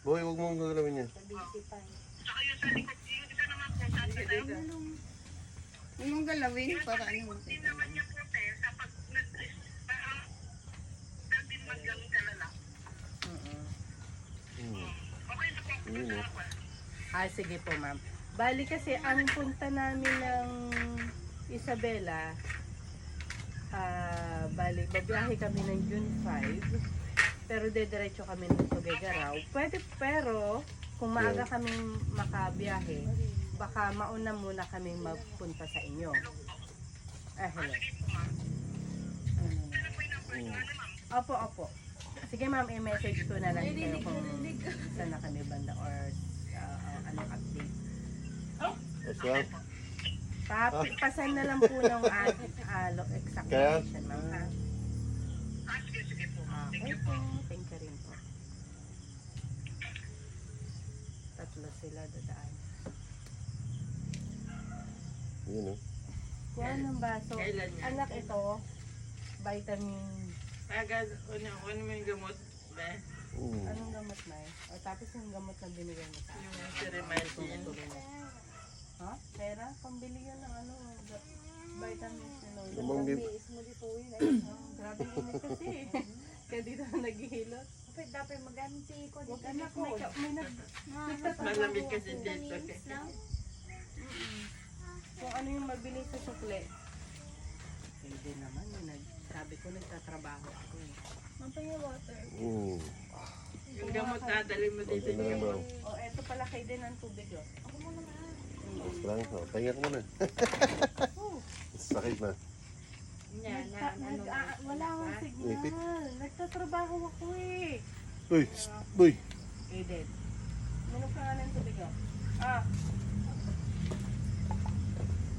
Boy, huwag mong gagalawin yan. Saka yung sa likod, yung isa naman po, sa tayo. Huwag mong galawin para ano. Hindi naman niya po, sa pag parang din maglang kalala. Okay na po ako Yun, sa eh. ako. Sige po, ma'am. Bali kasi ang punta namin ng Isabela, bali, babiyahe kami ng June 5, pero dediretso kami ng Tuguegarao. Pwede, pero kung maaga kaming makabiyahe, baka mauna muna kami magpunta sa inyo. Hello. Opo, opo. Sige ma'am, i-message ko na lang kayo kung saan na kami banda or anong update. Yes, ma'am. Pasan na lang po ng exact Kaya? location ma'am ha. Sige po. Okay po. Thank you rin po. Tatlo sila dadaan. Yun, oh. Kuha ng baso. Kailan yan? Anak ito, vitamin. Agad, ano mo yung gamot? Ba? Anong gamot na eh? O tapos yung gamot na binigay mo sa akin. Yung ceremaltin. Ha? Pera? Pambili yun ng ano, vitamins ni Lola. Lumang bib. Grabe init kasi. Kaya dito na naghihilot. Dapat magamit si Iko Huwag dito. anak, may Malamig kasi dito. kung ano yung mabili sa sukle. Hindi naman, sabi ko nagtatrabaho ako eh. Mampaya water. Yung gamot na dali mo dito. Okay na lang, bro. O, eto pala kayo din ang tubig oh. Ako muna ma. Yes, lang. Oh, pahinga ka muna. Sakit na. Wala akong Ipit. signal. Nagtatrabaho ako eh. Uy, boy. Aiden, manok ka nga ng tubig oh.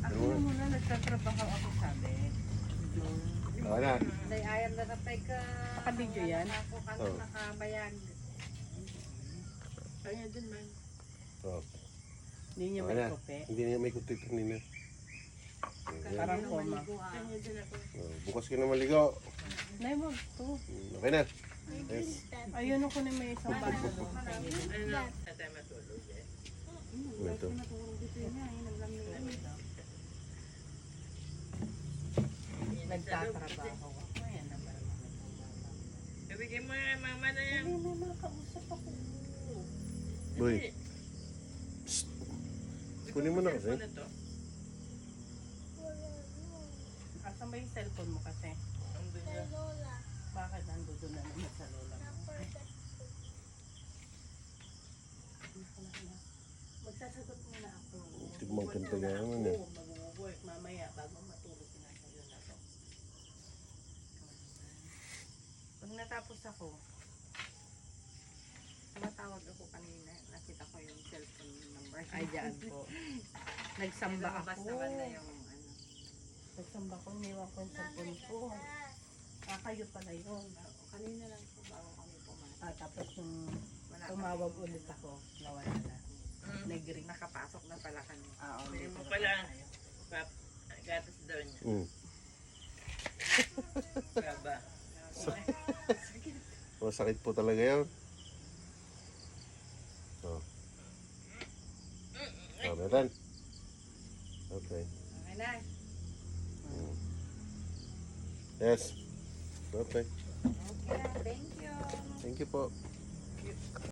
Ako na muna nagtatrabaho ako sabi. Okay na. Day ayam na tapay ka. Naka-video yan? Ako ka Oo. nakabayag. Kaya din man. Oh. Hindi niya Okay may na. kope. Hindi niya may kutit kanina. Parang koma. Kanya din ako. Bukas ka na maligo. Nay, wag to. Okay na. Yes. Ayun ako na may isang baso doon. Ano? Sa tayo matulog eh. Ito. Nagtatrabaho ako. Ayan na ba naman. Ibigay mo yung mama na yan. May makausap ako. Boy. Kunin mo na kasi. Ano to? Asan ba yung cellphone mo kasi? Andun na. Bakit nandun na naman sa lola mo? Magsasagot muna ako. Tigmang kanta nga naman eh. Oo, mag-work mamaya bago matulog sinasayo na to. Pag natapos ako, tumatawag ako kanina. Nakita ko yung cellphone number. Ay, dyan po. Nagsamba ako. naman na yung ano. Nagsamba ko, iniwan ko yung cellphone ko. Kayo pala yun. Kanina lang po bago kami pumasok. Tapos yung Wala tumawag ulit ako, nawala na. Nag-ring. Nakapasok na pala kami. Hindi mo pala. Gatas daw niya. Gaba. Oh, sakit po talaga yun. Oh. Oh, meron. Okay. Okay na. Yes. Okay. Okay na. Thank you. Thank you po.